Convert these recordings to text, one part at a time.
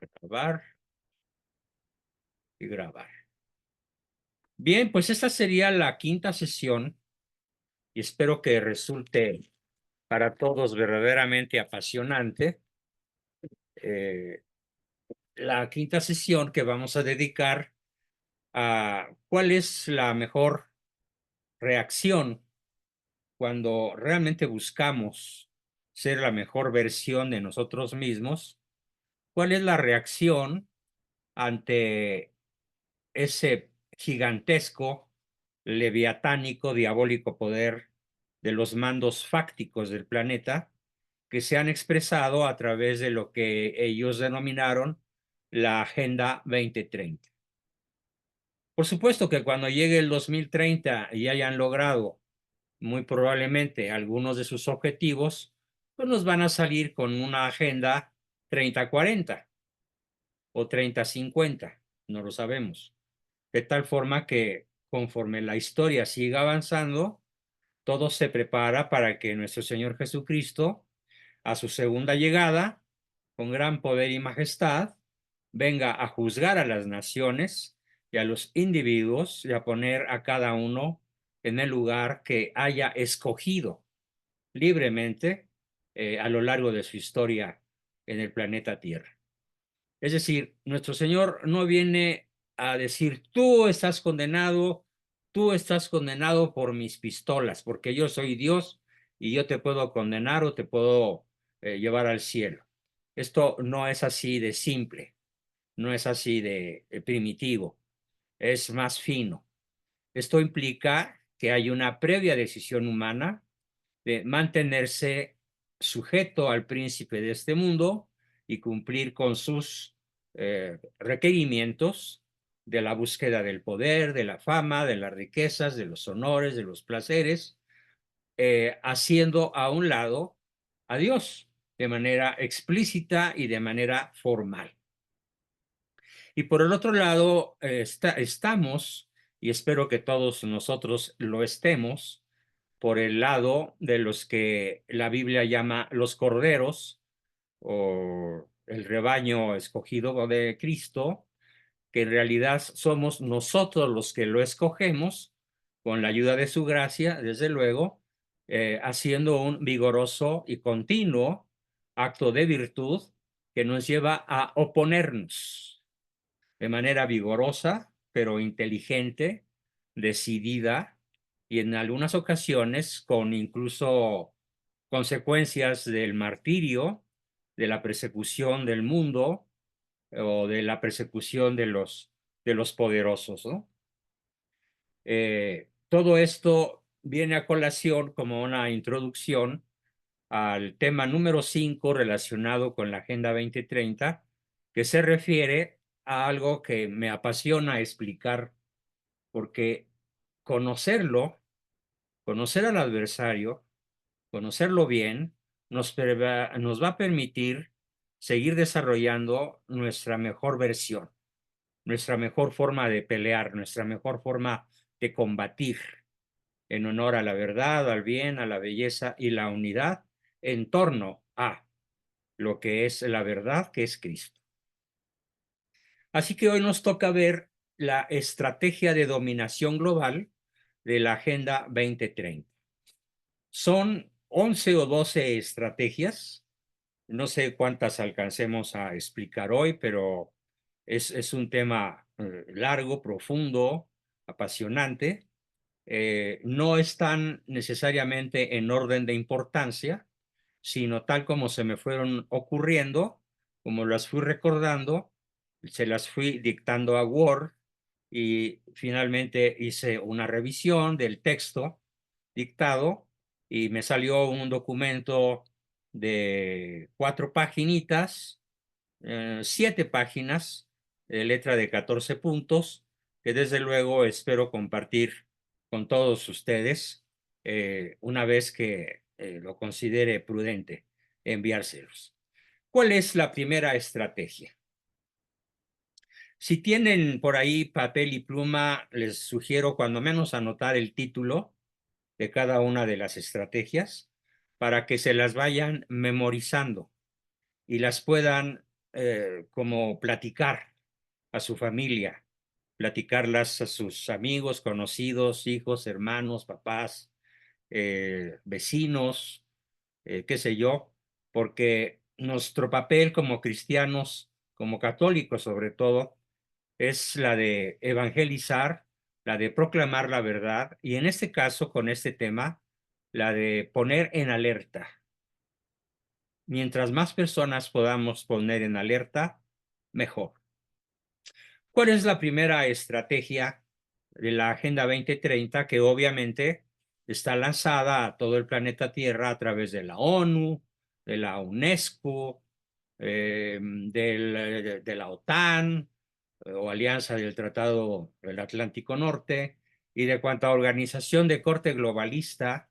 Grabar y grabar. Bien, pues esta sería la quinta sesión y espero que resulte para todos verdaderamente apasionante. eh, la quinta sesión que vamos a dedicar a cuál es la mejor reacción cuando realmente buscamos ser la mejor versión de nosotros mismos. ¿Cuál es la reacción ante ese gigantesco, leviatánico, diabólico poder de los mandos fácticos del planeta que se han expresado a través de lo que ellos denominaron la Agenda 2030? Por supuesto que cuando llegue el 2030 y hayan logrado muy probablemente algunos de sus objetivos, pues nos van a salir con una Agenda 30-40 o 30-50, no lo sabemos. De tal forma que conforme la historia siga avanzando, todo se prepara para que nuestro Señor Jesucristo, a su segunda llegada, con gran poder y majestad, venga a juzgar a las naciones y a los individuos y a poner a cada uno en el lugar que haya escogido libremente a lo largo de su historia en el planeta Tierra. Es decir, nuestro Señor no viene a decir, tú estás condenado por mis pistolas, porque yo soy Dios y yo te puedo condenar o te puedo llevar al cielo. Esto no es así de simple, no es así de primitivo, es más fino. Esto implica que hay una previa decisión humana de mantenerse sujeto al príncipe de este mundo y cumplir con sus requerimientos de la búsqueda del poder, de la fama, de las riquezas, de los honores, de los placeres, haciendo a un lado a Dios de manera explícita y de manera formal. Y por el otro lado, estamos, y espero que todos nosotros lo estemos, por el lado de los que la Biblia llama los corderos o el rebaño escogido de Cristo, que en realidad somos nosotros los que lo escogemos con la ayuda de su gracia, desde luego, haciendo un vigoroso y continuo acto de virtud que nos lleva a oponernos de manera vigorosa, pero inteligente, decidida y en algunas ocasiones con incluso consecuencias del martirio, de la persecución del mundo o de la persecución de los poderosos, ¿no? Todo esto viene a colación como una introducción al tema número 5 relacionado con la Agenda 2030, que se refiere a algo que me apasiona explicar, porque conocerlo, conocer al adversario, conocerlo bien, nos va a permitir seguir desarrollando nuestra mejor versión, nuestra mejor forma de pelear, nuestra mejor forma de combatir en honor a la verdad, al bien, a la belleza y la unidad en torno a lo que es la verdad, que es Cristo. Así que hoy nos toca ver la estrategia de dominación global de la Agenda 2030. Son 11 o 12 estrategias, no sé cuántas alcancemos a explicar hoy, pero es un tema largo, profundo, apasionante. No están necesariamente en orden de importancia, sino tal como se me fueron ocurriendo, como las fui recordando, se las fui dictando a Word y finalmente hice una revisión del texto dictado y me salió un documento de 4 paginitas, 7 páginas, de letra de 14 puntos, que desde luego espero compartir con todos ustedes una vez que lo considere prudente enviárselos. ¿Cuál es la primera estrategia? Si tienen por ahí papel y pluma, les sugiero cuando menos anotar el título de cada una de las estrategias para que se las vayan memorizando y las puedan como platicar a su familia, platicarlas a sus amigos, conocidos, hijos, hermanos, papás, vecinos, qué sé yo, porque nuestro papel como cristianos, como católicos sobre todo, es la de evangelizar, la de proclamar la verdad y en este caso, con este tema, la de poner en alerta. Mientras más personas podamos poner en alerta, mejor. ¿Cuál es la primera estrategia de la Agenda 2030 que obviamente está lanzada a todo el planeta Tierra a través de la ONU, de la UNESCO, de la OTAN o Alianza del Tratado del Atlántico Norte y de cuanta organización de corte globalista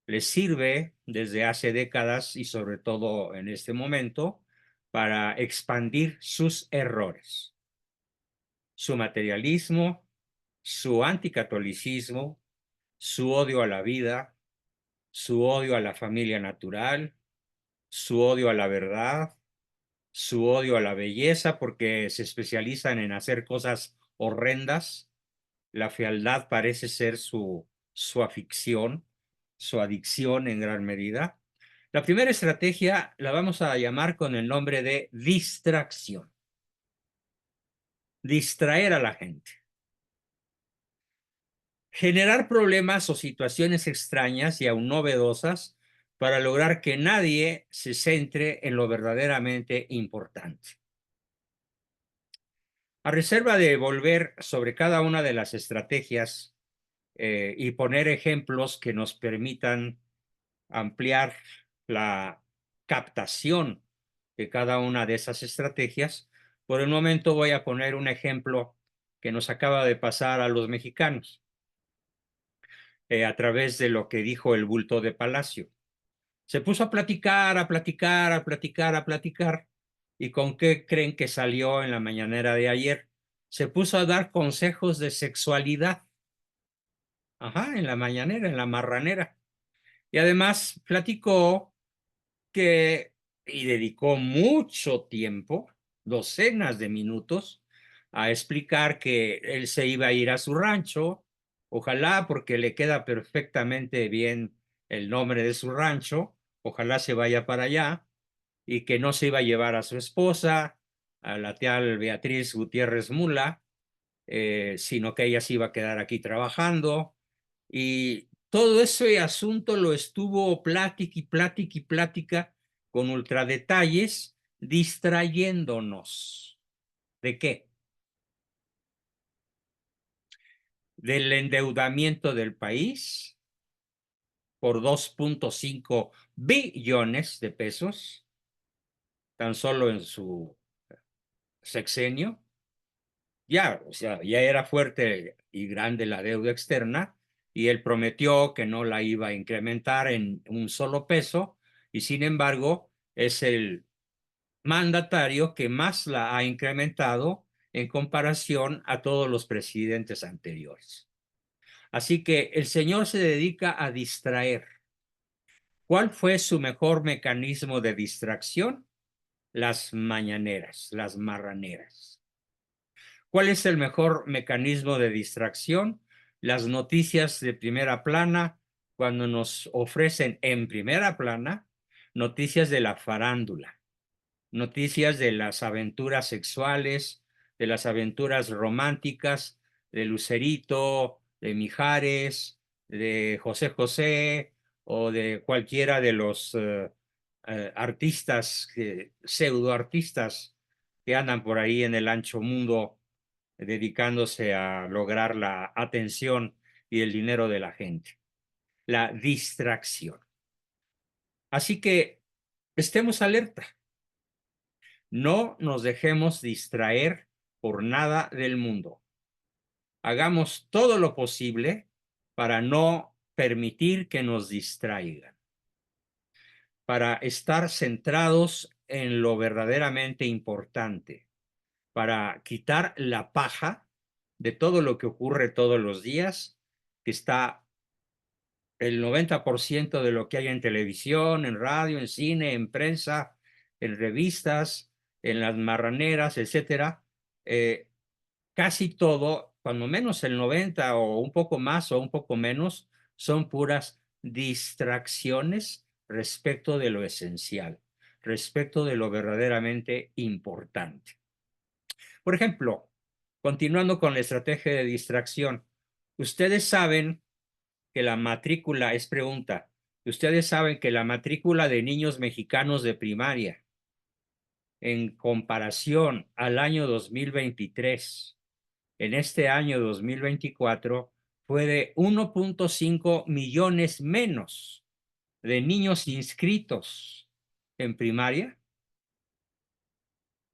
les sirve desde hace décadas y sobre todo en este momento para expandir sus errores, su materialismo, su anticatolicismo, su odio a la vida, su odio a la familia natural, su odio a la verdad, su odio a la belleza, porque se especializan en hacer cosas horrendas. La fealdad parece ser su afición, su adicción en gran medida. La primera estrategia la vamos a llamar con el nombre de distracción. Distraer a la gente. Generar problemas o situaciones extrañas y aún novedosas para lograr que nadie se centre en lo verdaderamente importante. A reserva de volver sobre cada una de las estrategias y poner ejemplos que nos permitan ampliar la captación de cada una de esas estrategias, por el momento voy a poner un ejemplo que nos acaba de pasar a los mexicanos a través de lo que dijo el bulto de Palacio. Se puso a platicar, a platicar, a platicar, a platicar. ¿Y con qué creen que salió en la mañanera de ayer? Se puso a dar consejos de sexualidad. Ajá, en la mañanera, en la marranera. Y además platicó que, y dedicó mucho tiempo, docenas de minutos, a explicar que él se iba a ir a su rancho, ojalá porque le queda perfectamente bien el nombre de su rancho, ojalá se vaya para allá, y que no se iba a llevar a su esposa, a la tal Beatriz Gutiérrez Mula, sino que ella se iba a quedar aquí trabajando. Y todo ese asunto lo estuvo plática y plática y plática con ultradetalles, distrayéndonos. ¿De qué? Del endeudamiento del país por 2.5 billones de pesos, tan solo en su sexenio. Ya, o sea, ya era fuerte y grande la deuda externa y él prometió que no la iba a incrementar en un solo peso y sin embargo es el mandatario que más la ha incrementado en comparación a todos los presidentes anteriores. Así que el señor se dedica a distraer. ¿Cuál fue su mejor mecanismo de distracción? Las mañaneras, las marraneras. ¿Cuál es el mejor mecanismo de distracción? Las noticias de primera plana, cuando nos ofrecen en primera plana noticias de la farándula, noticias de las aventuras sexuales, de las aventuras románticas, de Lucerito, de Mijares, de José José o de cualquiera de los artistas, pseudoartistas que andan por ahí en el ancho mundo dedicándose a lograr la atención y el dinero de la gente, la distracción. Así que estemos alerta, no nos dejemos distraer por nada del mundo. Hagamos todo lo posible para no permitir que nos distraigan, para estar centrados en lo verdaderamente importante, para quitar la paja de todo lo que ocurre todos los días, que está el 90% de lo que hay en televisión, en radio, en cine, en prensa, en revistas, en las marraneras, etcétera, casi todo, cuando menos el 90 o un poco más o un poco menos, son puras distracciones respecto de lo esencial, respecto de lo verdaderamente importante. Por ejemplo, continuando con la estrategia de distracción, ustedes saben que la matrícula, es pregunta, ustedes saben que la matrícula de niños mexicanos de primaria en comparación al año 2023, en este año 2024, fue de 1.5 millones menos de niños inscritos en primaria.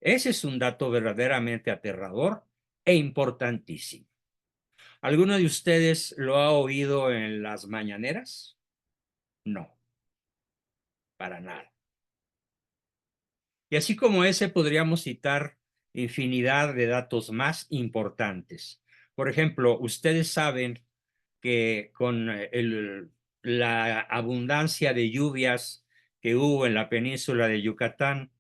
Ese es un dato verdaderamente aterrador e importantísimo. ¿Alguno de ustedes lo ha oído en las mañaneras? No, para nada. Y así como ese, podríamos citar infinidad de datos más importantes. Por ejemplo, ustedes saben que con la abundancia de lluvias que hubo en la península de Yucatán,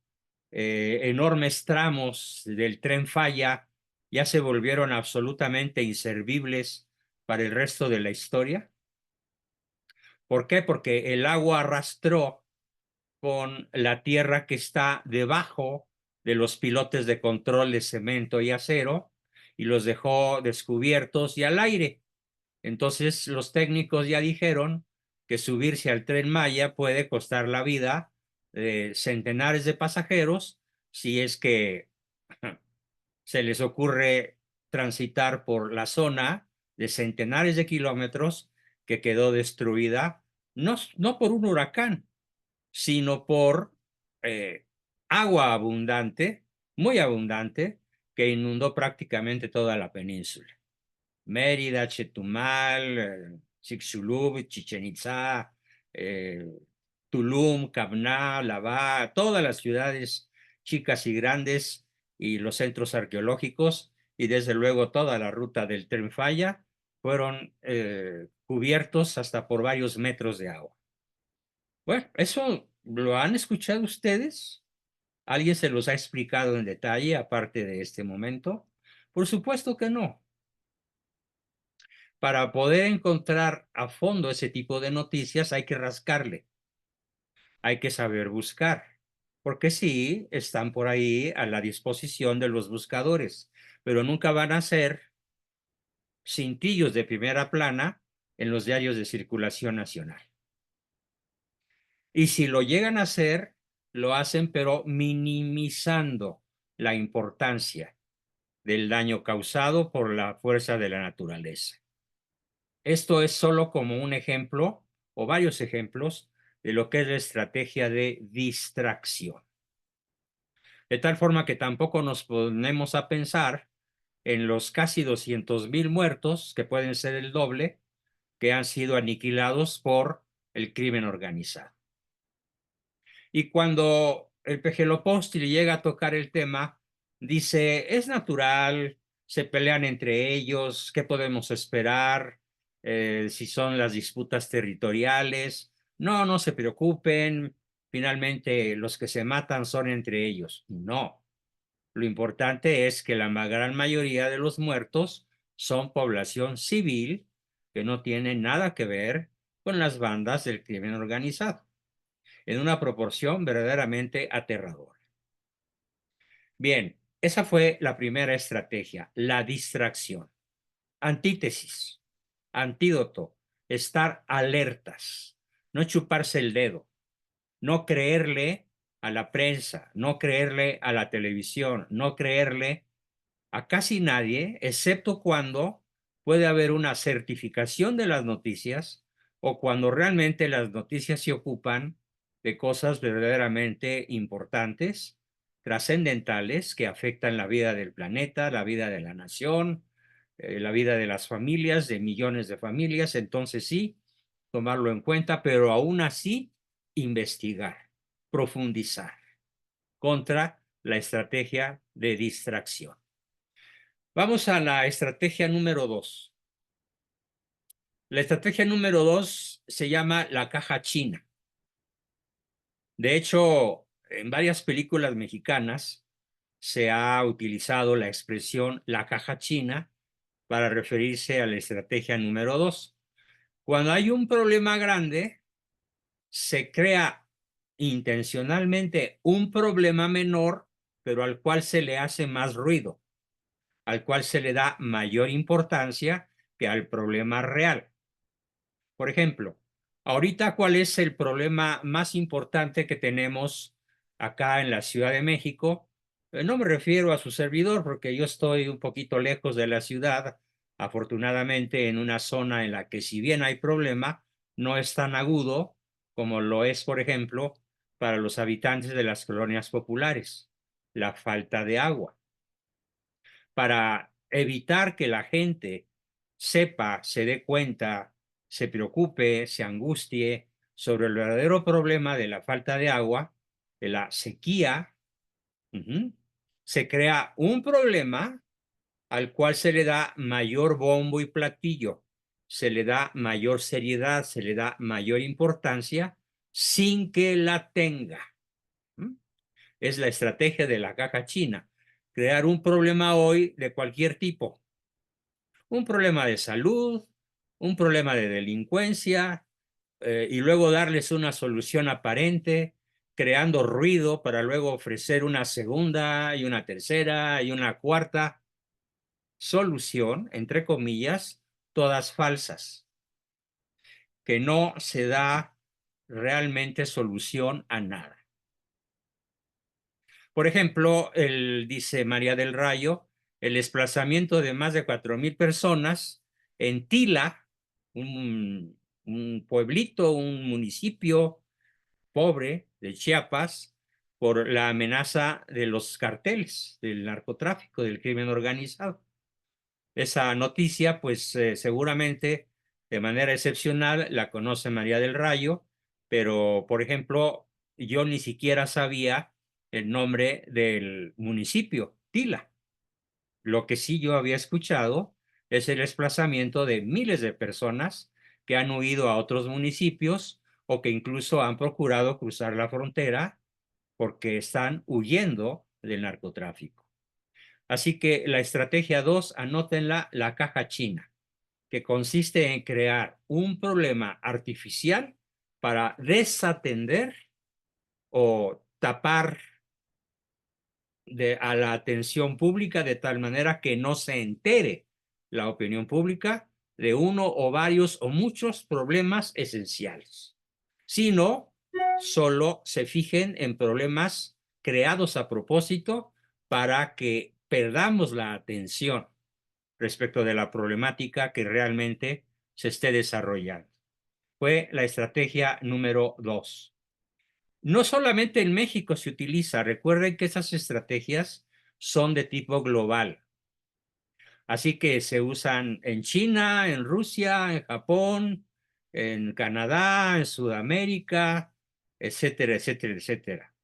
enormes tramos del Tren Falla ya se volvieron absolutamente inservibles para el resto de la historia. ¿Por qué? Porque el agua arrastró con la tierra que está debajo de los pilotes de control de cemento y acero y los dejó descubiertos y al aire. Entonces los técnicos ya dijeron que subirse al Tren Maya puede costar la vida de centenares de pasajeros si es que se les ocurre transitar por la zona de centenares de kilómetros que quedó destruida, no por un huracán, sino por eh, agua abundante, muy abundante, que inundó prácticamente toda la península. Mérida, Chetumal, Chicxulub, Chichen Itzá, Tulum, Cabná, Lavá, todas las ciudades chicas y grandes y los centros arqueológicos y desde luego toda la ruta del Tren Falla fueron cubiertos hasta por varios metros de agua. Bueno, ¿eso lo han escuchado ustedes? ¿Alguien se los ha explicado en detalle aparte de este momento? Por supuesto que no. Para poder encontrar a fondo ese tipo de noticias hay que rascarle, hay que saber buscar, porque sí, están por ahí a la disposición de los buscadores, pero nunca van a ser cintillos de primera plana en los diarios de circulación nacional. Y si lo llegan a hacer, lo hacen pero minimizando la importancia del daño causado por la fuerza de la naturaleza. Esto es solo como un ejemplo o varios ejemplos de lo que es la estrategia de distracción. De tal forma que tampoco nos ponemos a pensar en los casi 200,000 muertos, que pueden ser el doble, que han sido aniquilados por el crimen organizado. Y cuando el Pejelopóstil llega a tocar el tema, dice, es natural, se pelean entre ellos, ¿qué podemos esperar? Si son las disputas territoriales. No, no se preocupen, finalmente los que se matan son entre ellos. No, lo importante es que la gran mayoría de los muertos son población civil que no tiene nada que ver con las bandas del crimen organizado en una proporción verdaderamente aterradora. Bien, esa fue la primera estrategia, la distracción. Antítesis, antídoto, estar alertas, no chuparse el dedo, no creerle a la prensa, no creerle a la televisión, no creerle a casi nadie, excepto cuando puede haber una certificación de las noticias o cuando realmente las noticias se ocupan de cosas verdaderamente importantes, trascendentales, que afectan la vida del planeta, la vida de la nación, la vida de las familias, de millones de familias. Entonces sí, tomarlo en cuenta, pero aún así investigar, profundizar contra la estrategia de distracción. Vamos a la estrategia número 2. La estrategia número 2 se llama la caja china. De hecho, en varias películas mexicanas se ha utilizado la expresión la caja china para referirse a la estrategia número 2. Cuando hay un problema grande, se crea intencionalmente un problema menor, pero al cual se le hace más ruido, al cual se le da mayor importancia que al problema real. Por ejemplo, ahorita, ¿cuál es el problema más importante que tenemos acá en la Ciudad de México? No me refiero a su servidor, porque yo estoy un poquito lejos de la ciudad, afortunadamente en una zona en la que, si bien hay problema, no es tan agudo como lo es, por ejemplo, para los habitantes de las colonias populares, la falta de agua. Para evitar que la gente sepa, se dé cuenta, se preocupe, se angustie sobre el verdadero problema de la falta de agua, de la sequía, se crea un problema al cual se le da mayor bombo y platillo, se le da mayor seriedad, se le da mayor importancia sin que la tenga. Es la estrategia de la caja china, crear un problema hoy de cualquier tipo. Un problema de salud, un problema de delincuencia, y luego darles una solución aparente, creando ruido para luego ofrecer una segunda y una tercera y una cuarta solución, entre comillas, todas falsas, que no se da realmente solución a nada. Por ejemplo, dice María del Rayo, el desplazamiento de más de 4,000 personas en Tila, un pueblito, un municipio pobre de Chiapas, por la amenaza de los carteles, del narcotráfico, del crimen organizado. Esa noticia, pues seguramente de manera excepcional la conoce María del Rayo, pero por ejemplo, yo ni siquiera sabía el nombre del municipio, Tila. Lo que sí yo había escuchado es el desplazamiento de miles de personas que han huido a otros municipios o que incluso han procurado cruzar la frontera porque están huyendo del narcotráfico. Así que la estrategia 2, anótenla, la caja china, que consiste en crear un problema artificial para desatender o tapar a la atención pública de tal manera que no se entere la opinión pública de uno o varios o muchos problemas esenciales, sino solo se fijen en problemas creados a propósito para que perdamos la atención respecto de la problemática que realmente se esté desarrollando. Fue la estrategia número 2. No solamente en México se utiliza, recuerden que esas estrategias son de tipo global. Así que se usan en China, en Rusia, en Japón, en Canadá, en Sudamérica, etcétera, etcétera, etcétera.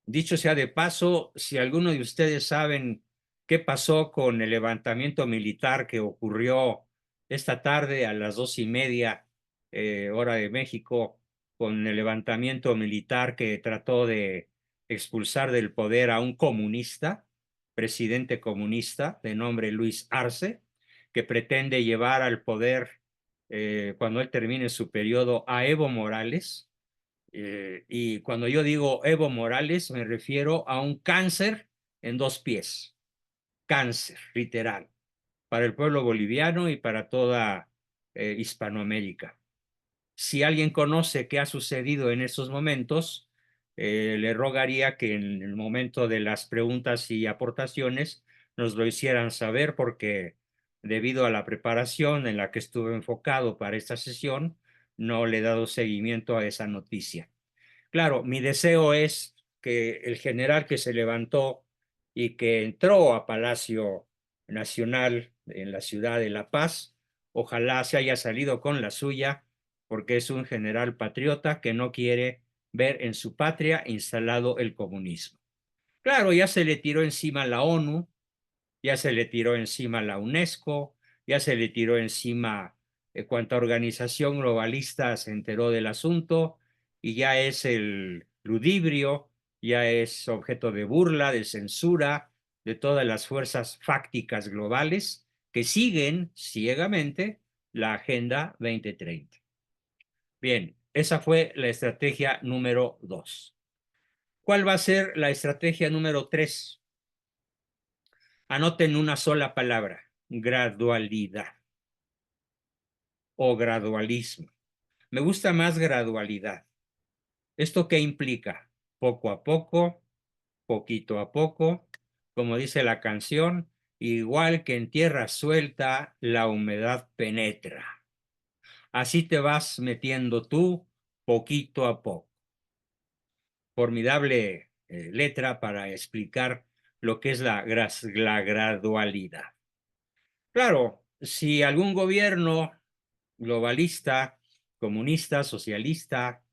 Dicho sea de paso, si alguno de ustedes saben qué pasó con el levantamiento militar que ocurrió esta tarde a las 2:30 hora de México, con el levantamiento militar que trató de expulsar del poder a un comunista, presidente comunista de nombre Luis Arce, que pretende llevar al poder, cuando él termine su periodo, a Evo Morales. Y cuando yo digo Evo Morales, me refiero a un cáncer en 2 pies. Cáncer, literal, para el pueblo boliviano y para toda Hispanoamérica. Si alguien conoce qué ha sucedido en esos momentos, le rogaría que en el momento de las preguntas y aportaciones nos lo hicieran saber, porque debido a la preparación en la que estuve enfocado para esta sesión, no le he dado seguimiento a esa noticia. Claro, mi deseo es que el general que se levantó y que entró a Palacio Nacional en la ciudad de La Paz, ojalá se haya salido con la suya, porque es un general patriota que no quiere ver en su patria instalado el comunismo. Claro, ya se le tiró encima la ONU, ya se le tiró encima la UNESCO, ya se le tiró encima cuanta organización globalista se enteró del asunto, y ya es el ludibrio, ya es objeto de burla, de censura, de todas las fuerzas fácticas globales que siguen ciegamente la Agenda 2030. Bien, esa fue la estrategia número 2. ¿Cuál va a ser la estrategia número 3? Anoten una sola palabra: gradualidad o gradualismo. Me gusta más gradualidad. ¿Esto qué implica? Poco a poco, poquito a poco, como dice la canción, igual que en tierra suelta, la humedad penetra. Así te vas metiendo tú poquito a poco. Formidable letra para explicar lo que es la gradualidad. Claro, si algún gobierno globalista, comunista, socialista,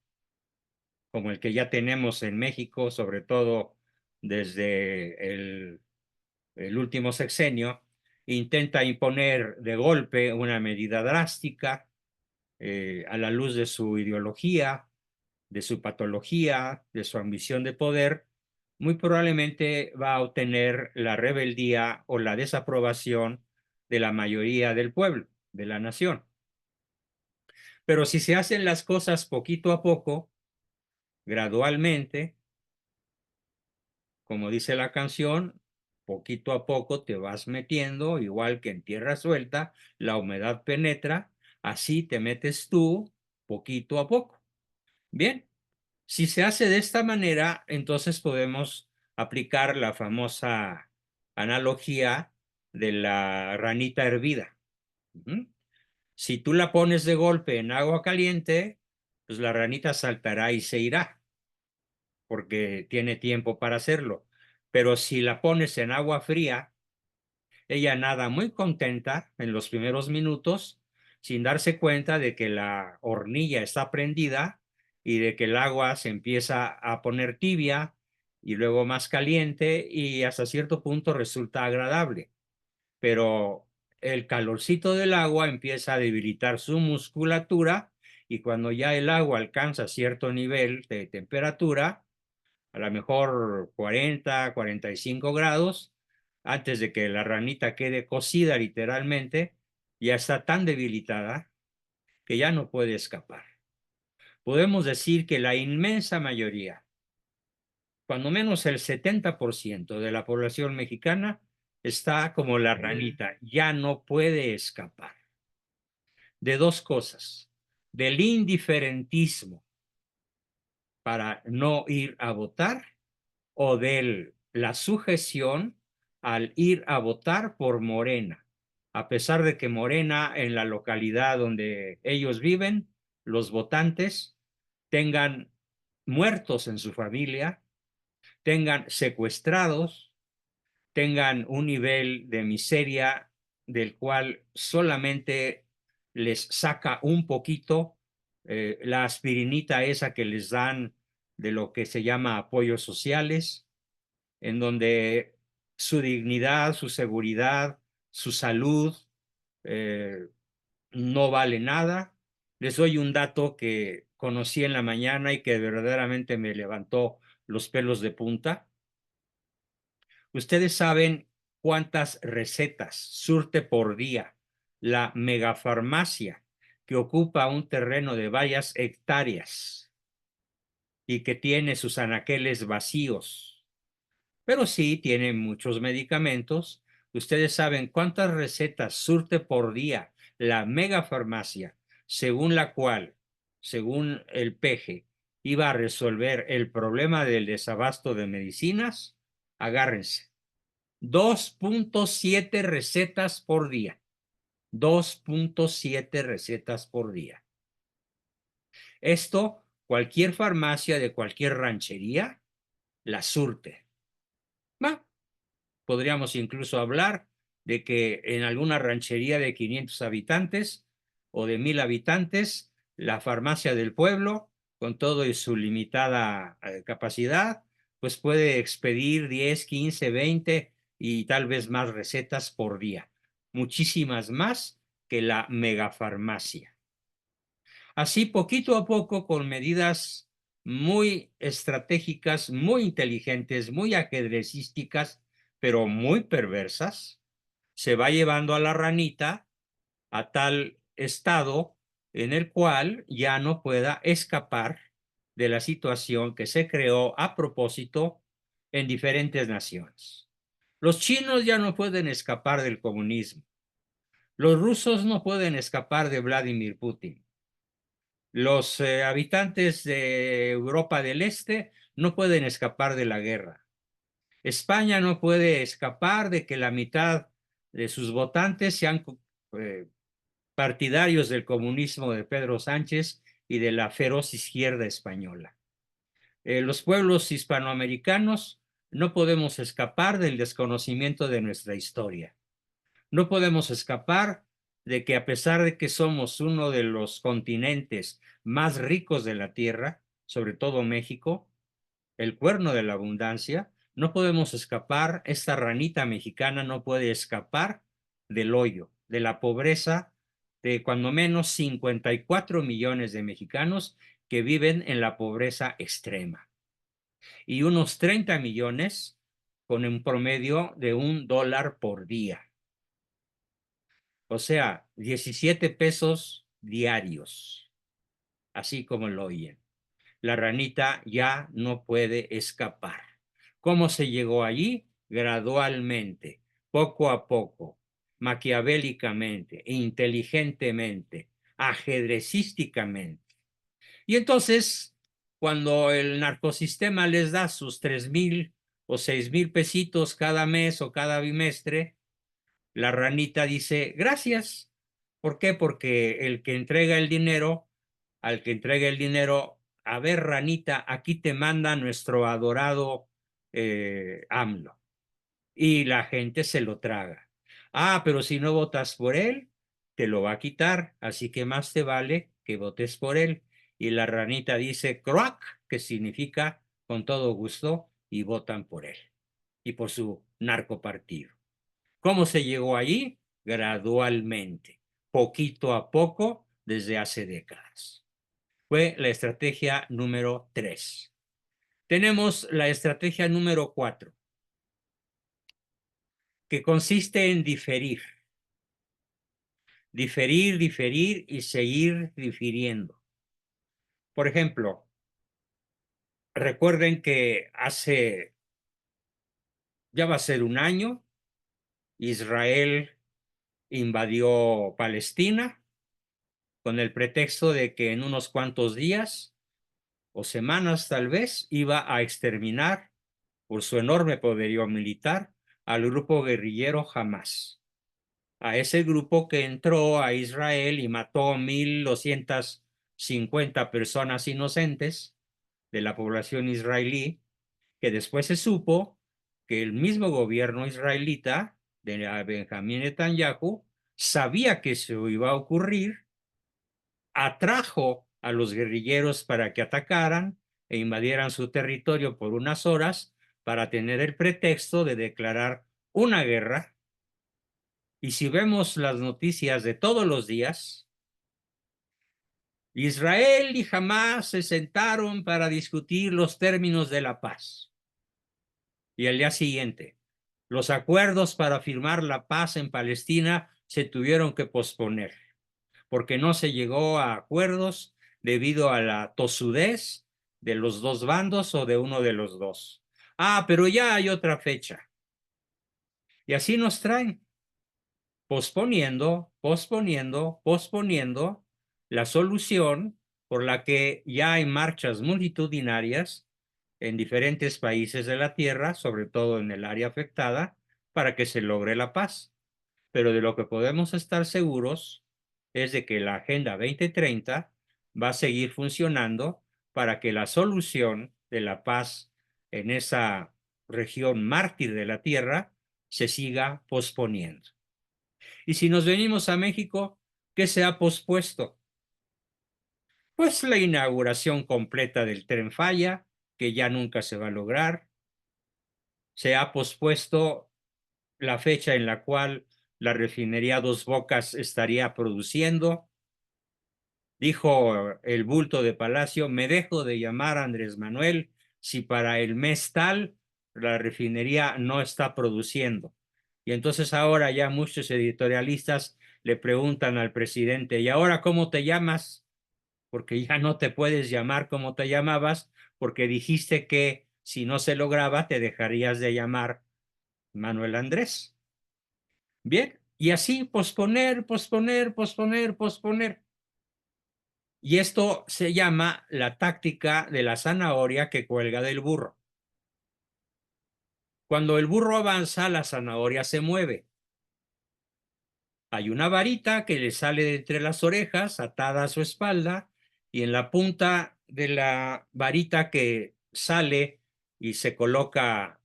como el que ya tenemos en México, sobre todo desde el último sexenio, intenta imponer de golpe una medida drástica a la luz de su ideología, de su patología, de su ambición de poder, muy probablemente va a obtener la rebeldía o la desaprobación de la mayoría del pueblo, de la nación. Pero si se hacen las cosas poquito a poco, gradualmente, como dice la canción, poquito a poco te vas metiendo, igual que en tierra suelta, la humedad penetra, así te metes tú poquito a poco. Bien, si se hace de esta manera, entonces podemos aplicar la famosa analogía de la ranita hervida. Si tú la pones de golpe en agua caliente, pues la ranita saltará y se irá, porque tiene tiempo para hacerlo. Pero si la pones en agua fría, ella nada muy contenta en los primeros minutos, sin darse cuenta de que la hornilla está prendida y de que el agua se empieza a poner tibia y luego más caliente y hasta cierto punto resulta agradable. Pero el calorcito del agua empieza a debilitar su musculatura y cuando ya el agua alcanza cierto nivel de temperatura, a lo mejor 40, 45 grados, antes de que la ranita quede cocida literalmente, ya está tan debilitada que ya no puede escapar. Podemos decir que la inmensa mayoría, cuando menos el 70% de la población mexicana, está como la ranita, ya no puede escapar. De dos cosas: del indiferentismo para no ir a votar o de la sujeción al ir a votar por Morena, a pesar de que Morena en la localidad donde ellos viven, los votantes tengan muertos en su familia, tengan secuestrados, tengan un nivel de miseria del cual solamente les saca un poquito la aspirinita esa que les dan de lo que se llama apoyos sociales, en donde su dignidad, su seguridad, su salud eh, no vale nada. Les doy un dato que conocí en la mañana y que verdaderamente me levantó los pelos de punta. ¿Ustedes saben cuántas recetas surte por día la megafarmacia que ocupa un terreno de varias hectáreas y que tiene sus anaqueles vacíos? Pero sí tiene muchos medicamentos. ¿Ustedes saben cuántas recetas surte por día la megafarmacia, según la cual, según el PEJE, iba a resolver el problema del desabasto de medicinas? Agárrense: 2.7 recetas por día. 2.7 recetas por día. Esto, cualquier farmacia de cualquier ranchería la surte. ¿Va? Podríamos incluso hablar de que en alguna ranchería de 500 habitantes o de 1000 habitantes, la farmacia del pueblo, con todo y su limitada capacidad, pues puede expedir 10, 15, 20 y tal vez más recetas por día. Muchísimas más que la megafarmacia. Así, poquito a poco, con medidas muy estratégicas, muy inteligentes, muy ajedrecísticas, pero muy perversas, se va llevando a la ranita a tal estado en el cual ya no pueda escapar de la situación que se creó a propósito en diferentes naciones. Los chinos ya no pueden escapar del comunismo. Los rusos no pueden escapar de Vladimir Putin. Los habitantes de Europa del Este no pueden escapar de la guerra. España no puede escapar de que la mitad de sus votantes sean eh, partidarios del comunismo de Pedro Sánchez y de la feroz izquierda española. Los pueblos hispanoamericanos no podemos escapar del desconocimiento de nuestra historia. No podemos escapar de que a pesar de que somos uno de los continentes más ricos de la Tierra, sobre todo México, el cuerno de la abundancia, no podemos escapar, esta ranita mexicana no puede escapar del hoyo, de la pobreza de cuando menos 54 millones de mexicanos que viven en la pobreza extrema y unos 30 millones con un promedio de $1 por día. O sea, 17 pesos diarios, así como lo oyen. La ranita ya no puede escapar. ¿Cómo se llegó allí? Gradualmente, poco a poco, maquiavélicamente, inteligentemente, ajedrecísticamente. Y entonces, cuando el narcosistema les da sus 3,000 o 6,000 pesitos cada mes o cada bimestre, la ranita dice, gracias. ¿Por qué? Porque el que entrega el dinero, al que entrega el dinero, a ver, ranita, aquí te manda nuestro adorado AMLO. Y la gente se lo traga. Ah, pero si no votas por él, te lo va a quitar. Así que más te vale que votes por él. Y la ranita dice, croac, que significa con todo gusto, y votan por él. Y por su narcopartido. ¿Cómo se llegó allí? Gradualmente, poquito a poco, desde hace décadas. Fue la estrategia número 3. Tenemos la estrategia número 4, que consiste en diferir. Diferir, diferir y seguir difiriendo. Por ejemplo, recuerden que ya va a ser un año, Israel invadió Palestina con el pretexto de que en unos cuantos días o semanas tal vez iba a exterminar por su enorme poderío militar al grupo guerrillero Hamas, a ese grupo que entró a Israel y mató 1,250 personas inocentes de la población israelí, que después se supo que el mismo gobierno israelita de Benjamín Netanyahu sabía que eso iba a ocurrir, atrajo a los guerrilleros para que atacaran e invadieran su territorio por unas horas para tener el pretexto de declarar una guerra. Y si vemos las noticias de todos los días, Israel y Hamás se sentaron para discutir los términos de la paz. Y al día siguiente, los acuerdos para firmar la paz en Palestina se tuvieron que posponer, porque no se llegó a acuerdos debido a la tosudez de los dos bandos o de uno de los dos. Ah, pero ya hay otra fecha. Y así nos traen, posponiendo, posponiendo, posponiendo la solución por la que ya hay marchas multitudinarias en diferentes países de la Tierra, sobre todo en el área afectada, para que se logre la paz. Pero de lo que podemos estar seguros es de que la Agenda 2030 va a seguir funcionando para que la solución de la paz en esa región mártir de la Tierra se siga posponiendo. Y si nos venimos a México, ¿qué se ha pospuesto? Pues la inauguración completa del Tren Falla, que ya nunca se va a lograr. Se ha pospuesto la fecha en la cual la refinería Dos Bocas estaría produciendo. Dijo el bulto de Palacio, me dejo de llamar Andrés Manuel si para el mes tal la refinería no está produciendo. Y entonces ahora ya muchos editorialistas le preguntan al presidente, ¿y ahora cómo te llamas? Porque ya no te puedes llamar como te llamabas, porque dijiste que si no se lograba te dejarías de llamar Manuel Andrés. Bien, y así posponer, posponer, posponer, posponer. Y esto se llama la táctica de la zanahoria que cuelga del burro. Cuando el burro avanza, la zanahoria se mueve. Hay una varita que le sale de entre las orejas, atada a su espalda, y en la punta de la varita que sale y se coloca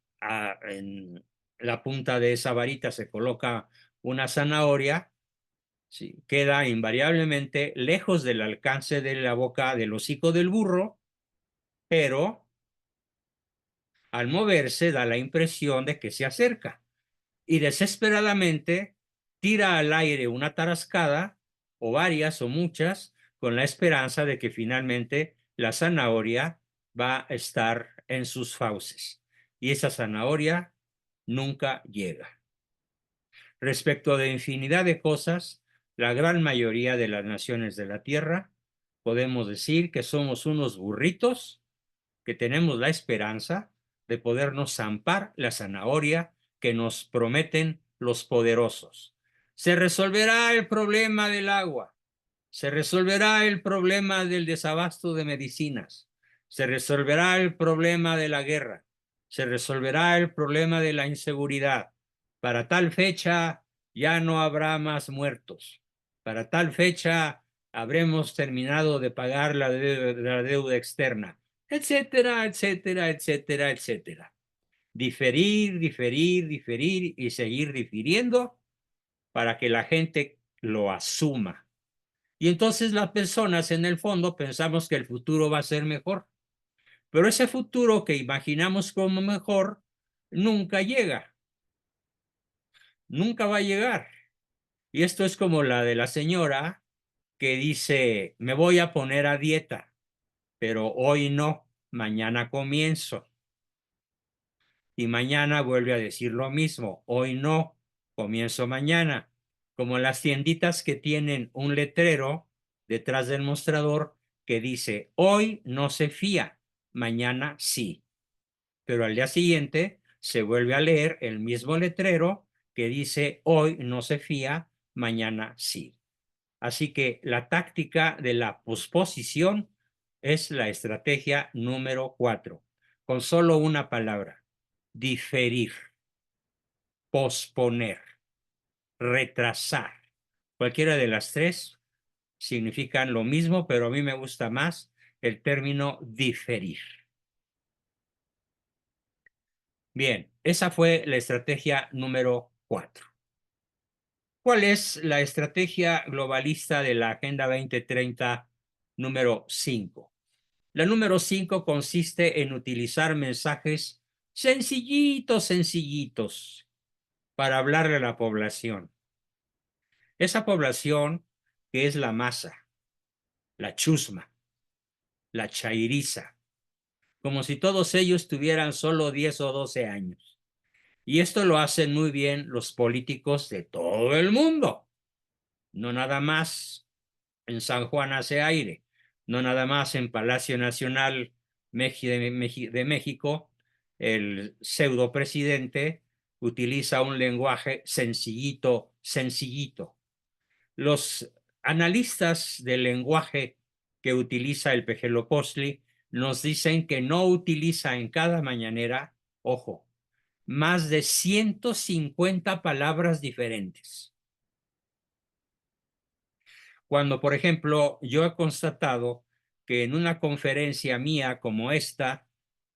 en la punta de esa varita, se coloca una zanahoria, sí, queda invariablemente lejos del alcance de la boca del hocico del burro, pero al moverse da la impresión de que se acerca y desesperadamente tira al aire una tarascada, o varias o muchas, con la esperanza de que finalmente la zanahoria va a estar en sus fauces. Y esa zanahoria nunca llega. Respecto de infinidad de cosas, la gran mayoría de las naciones de la Tierra podemos decir que somos unos burritos que tenemos la esperanza de podernos zampar la zanahoria que nos prometen los poderosos. Se resolverá el problema del agua, se resolverá el problema del desabasto de medicinas, se resolverá el problema de la guerra, se resolverá el problema de la inseguridad. Para tal fecha ya no habrá más muertos. Para tal fecha habremos terminado de pagar la deuda externa, etcétera, etcétera, etcétera, etcétera. Diferir, diferir, diferir y seguir difiriendo para que la gente lo asuma. Y entonces las personas en el fondo pensamos que el futuro va a ser mejor, pero ese futuro que imaginamos como mejor nunca llega, nunca va a llegar. Y esto es como la de la señora que dice, me voy a poner a dieta, pero hoy no, mañana comienzo. Y mañana vuelve a decir lo mismo, hoy no, comienzo mañana. Como las tienditas que tienen un letrero detrás del mostrador que dice, hoy no se fía, mañana sí. Pero al día siguiente se vuelve a leer el mismo letrero que dice, hoy no se fía, mañana sí. Así que la táctica de la posposición es la estrategia número 4, con solo una palabra: diferir, posponer, retrasar. Cualquiera de las tres significan lo mismo, pero a mí me gusta más el término diferir. Bien, esa fue la estrategia número 4. ¿Cuál es la estrategia globalista de la Agenda 2030 número 5? La número 5 consiste en utilizar mensajes sencillitos, sencillitos, para hablarle a la población. Esa población que es la masa, la chusma, la chairiza, como si todos ellos tuvieran solo 10 o 12 años. Y esto lo hacen muy bien los políticos de todo el mundo, no nada más en San Juan hace aire, no nada más en Palacio Nacional de México, el pseudo presidente utiliza un lenguaje sencillito, sencillito. Los analistas del lenguaje que utiliza el Pejelopostli nos dicen que no utiliza en cada mañanera, ojo, más de 150 palabras diferentes. Cuando, por ejemplo, yo he constatado que en una conferencia mía como esta,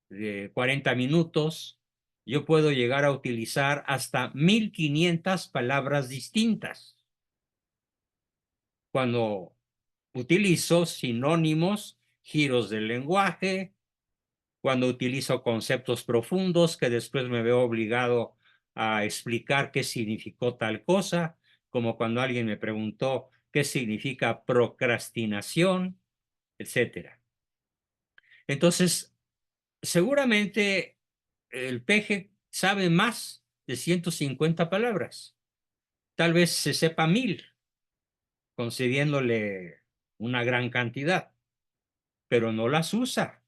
de 40 minutos, yo puedo llegar a utilizar hasta 1500 palabras distintas. Cuando utilizo sinónimos, giros del lenguaje, cuando utilizo conceptos profundos que después me veo obligado a explicar qué significó tal cosa, como cuando alguien me preguntó qué significa procrastinación, etcétera. Entonces, seguramente el peje sabe más de 150 palabras. Tal vez se sepa 1000, concediéndole una gran cantidad, pero no las usa.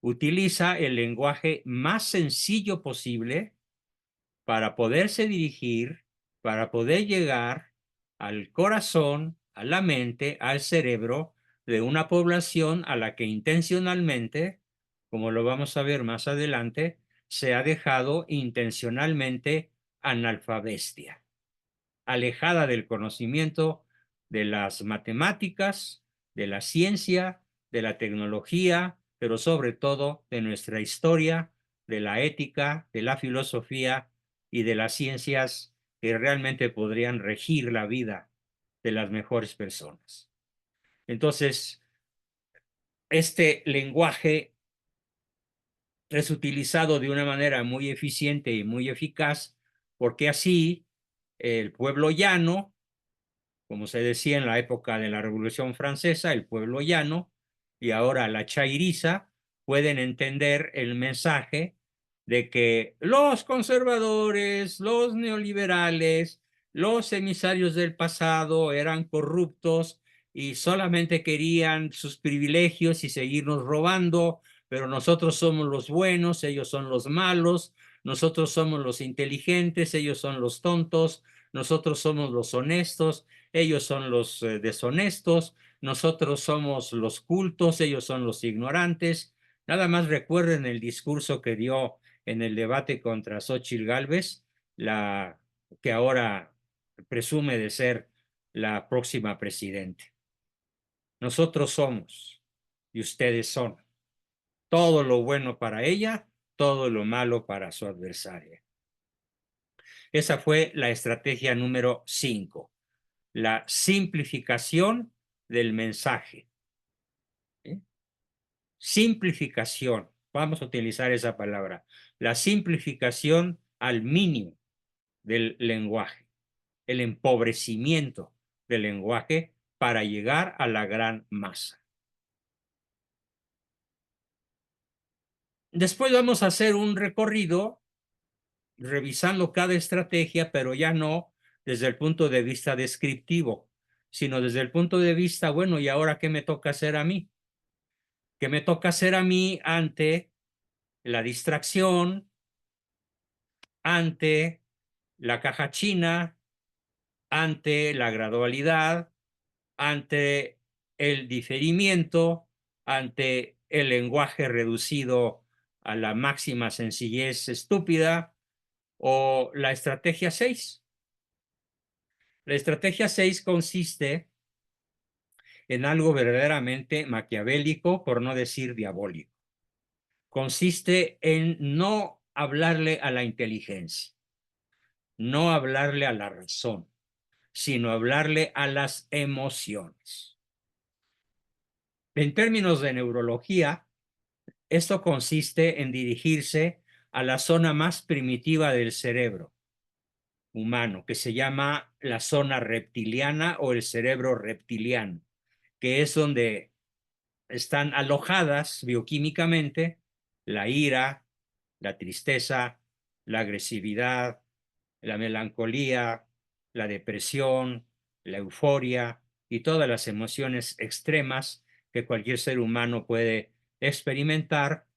Utiliza el lenguaje más sencillo posible para poderse dirigir, para poder llegar al corazón, a la mente, al cerebro de una población a la que intencionalmente, como lo vamos a ver más adelante, se ha dejado intencionalmente analfabestia, alejada del conocimiento de las matemáticas, de la ciencia, de la tecnología, pero sobre todo de nuestra historia, de la ética, de la filosofía y de las ciencias que realmente podrían regir la vida de las mejores personas. Entonces, este lenguaje es utilizado de una manera muy eficiente y muy eficaz porque así el pueblo llano, como se decía en la época de la Revolución Francesa, el pueblo llano, y ahora la chairiza, pueden entender el mensaje de que los conservadores, los neoliberales, los emisarios del pasado eran corruptos y solamente querían sus privilegios y seguirnos robando, pero nosotros somos los buenos, ellos son los malos, nosotros somos los inteligentes, ellos son los tontos, nosotros somos los honestos, ellos son los deshonestos, nosotros somos los cultos, ellos son los ignorantes. Nada más recuerden el discurso que dio en el debate contra Xóchitl Gálvez, la que ahora presume de ser la próxima presidente. Nosotros somos y ustedes son. Todo lo bueno para ella, todo lo malo para su adversaria. Esa fue la estrategia número 5. La simplificación del mensaje. ¿Sí? Simplificación, vamos a utilizar esa palabra, la simplificación al mínimo del lenguaje, el empobrecimiento del lenguaje para llegar a la gran masa. Después vamos a hacer un recorrido revisando cada estrategia, pero ya no desde el punto de vista descriptivo, sino desde el punto de vista, bueno, ¿y ahora qué me toca hacer a mí? ¿Qué me toca hacer a mí ante la distracción, ante la caja china, ante la gradualidad, ante el diferimiento, ante el lenguaje reducido a la máxima sencillez estúpida, o la estrategia 6? La estrategia 6 consiste en algo verdaderamente maquiavélico, por no decir diabólico. Consiste en no hablarle a la inteligencia, no hablarle a la razón, sino hablarle a las emociones. En términos de neurología, esto consiste en dirigirse a la zona más primitiva del cerebro humano, que se llama la zona reptiliana o el cerebro reptiliano, que es donde están alojadas bioquímicamente la ira, la tristeza, la agresividad, la melancolía, la depresión, la euforia y todas las emociones extremas que cualquier ser humano puede experimentar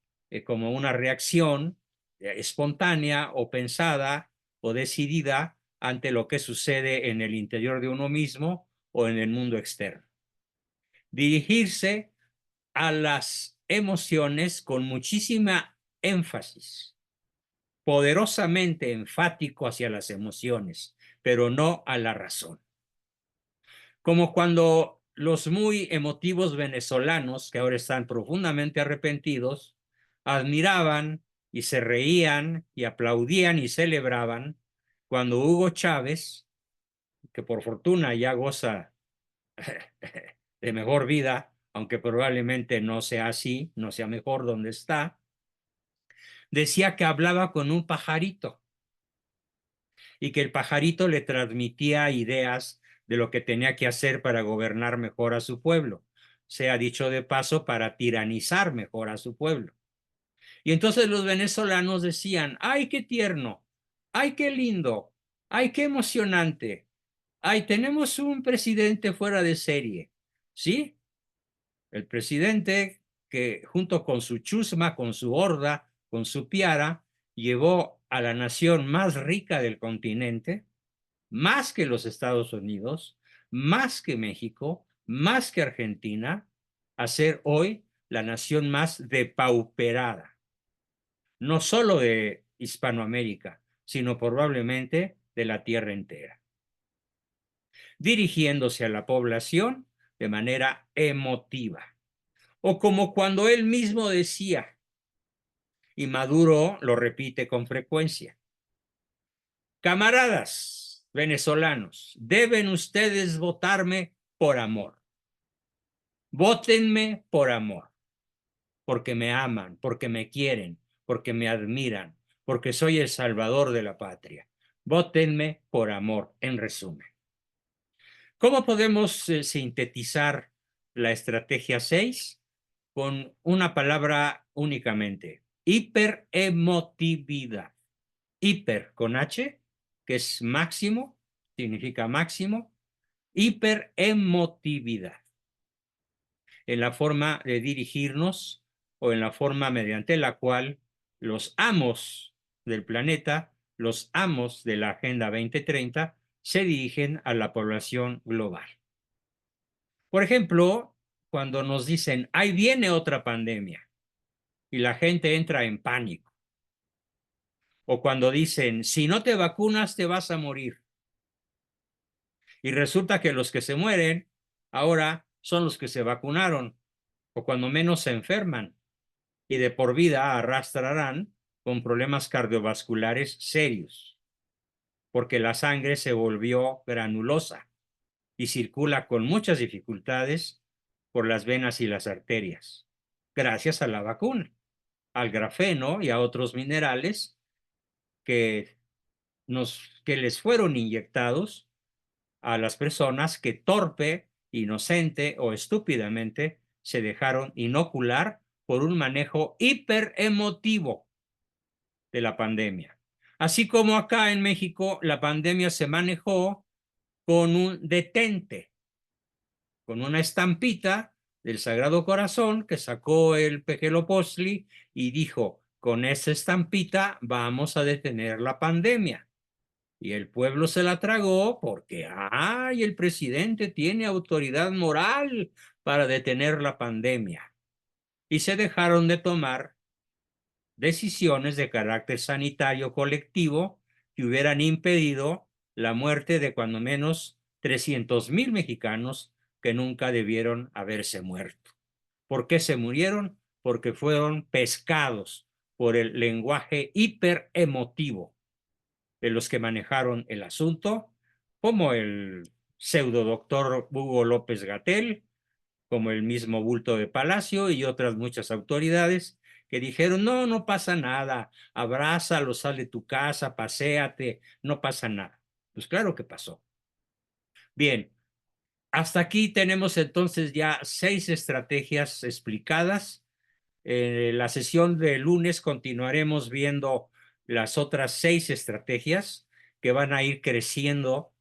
como una reacción espontánea o pensada o decidida ante lo que sucede en el interior de uno mismo o en el mundo externo. Dirigirse a las emociones con muchísima énfasis, poderosamente enfático hacia las emociones, pero no a la razón. Como cuando los muy emotivos venezolanos, que ahora están profundamente arrepentidos, admiraban y se reían y aplaudían y celebraban cuando Hugo Chávez, que por fortuna ya goza de mejor vida, aunque probablemente no sea así, no sea mejor donde está, decía que hablaba con un pajarito y que el pajarito le transmitía ideas de lo que tenía que hacer para gobernar mejor a su pueblo, sea dicho de paso, para tiranizar mejor a su pueblo. Y entonces los venezolanos decían, ¡ay, qué tierno! ¡Ay, qué lindo! ¡Ay, qué emocionante! ¡Ay, tenemos un presidente fuera de serie! ¿Sí? El presidente que junto con su chusma, con su horda, con su piara, llevó a la nación más rica del continente, más que los Estados Unidos, más que México, más que Argentina, a ser hoy la nación más depauperada, no solo de Hispanoamérica, sino probablemente de la tierra entera, dirigiéndose a la población de manera emotiva, o como cuando él mismo decía, y Maduro lo repite con frecuencia: camaradas venezolanos, deben ustedes votarme por amor. Vótenme por amor, porque me aman, porque me quieren, porque me admiran, porque soy el salvador de la patria. Vótenme por amor, en resumen. ¿Cómo podemos sintetizar la estrategia 6? Con una palabra únicamente: hiperemotividad. Hiper con H, que es máximo, significa máximo, hiperemotividad, en la forma de dirigirnos o en la forma mediante la cual los amos del planeta, los amos de la Agenda 2030, se dirigen a la población global. Por ejemplo, cuando nos dicen, ahí viene otra pandemia, y la gente entra en pánico. O cuando dicen, si no te vacunas te vas a morir. Y resulta que los que se mueren ahora son los que se vacunaron, o cuando menos se enferman, y de por vida arrastrarán con problemas cardiovasculares serios, porque la sangre se volvió granulosa y circula con muchas dificultades por las venas y las arterias, gracias a la vacuna, al grafeno y a otros minerales que, que les fueron inyectados a las personas que torpe, inocente o estúpidamente se dejaron inocular por un manejo hiperemotivo de la pandemia. Así como acá en México la pandemia se manejó con un detente, con una estampita del Sagrado Corazón que sacó el Pejelopostli y dijo, con esa estampita vamos a detener la pandemia. Y el pueblo se la tragó porque, ay, el presidente tiene autoridad moral para detener la pandemia. Y se dejaron de tomar decisiones de carácter sanitario colectivo que hubieran impedido la muerte de cuando menos 300,000 mexicanos que nunca debieron haberse muerto. ¿Por qué se murieron? Porque fueron pescados por el lenguaje hiperemotivo de los que manejaron el asunto, como el pseudo doctor Hugo López Gatell, como el mismo Bulto de Palacio y otras muchas autoridades que dijeron, no, no pasa nada, abrázalo, sal de tu casa, paséate, no pasa nada. Pues claro que pasó. Bien, hasta aquí tenemos entonces ya 6 estrategias explicadas. En la sesión de lunes continuaremos viendo las otras 6 estrategias que van a ir creciendo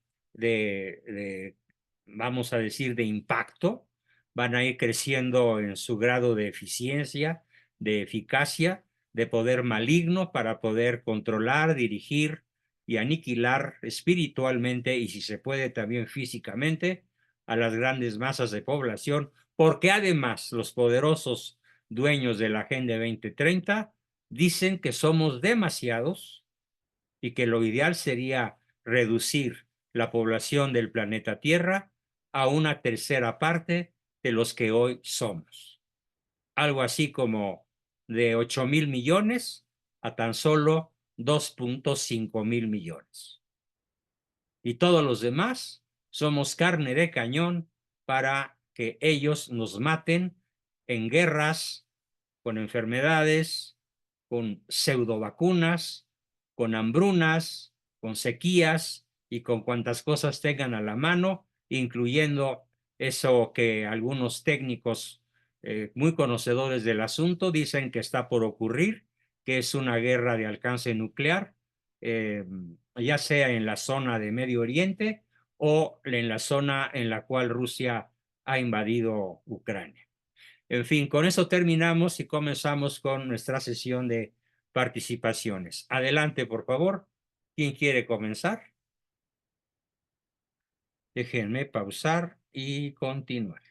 vamos a decir, de impacto, van a ir creciendo en su grado de eficiencia, de eficacia, de poder maligno para poder controlar, dirigir y aniquilar espiritualmente y si se puede también físicamente a las grandes masas de población, porque además los poderosos dueños de la Agenda 2030 dicen que somos demasiados y que lo ideal sería reducir la población del planeta Tierra a una tercera parte de los que hoy somos. Algo así como de 8,000 millones a tan solo 2,5 mil millones. Y todos los demás somos carne de cañón para que ellos nos maten en guerras, con enfermedades, con pseudovacunas, con hambrunas, con sequías y con cuantas cosas tengan a la mano, incluyendo eso que algunos técnicos muy conocedores del asunto dicen que está por ocurrir, que es una guerra de alcance nuclear, ya sea en la zona de Medio Oriente o en la zona en la cual Rusia ha invadido Ucrania. En fin, con eso terminamos y comenzamos con nuestra sesión de participaciones. Adelante, por favor. ¿Quién quiere comenzar? Déjenme pausar y continuar.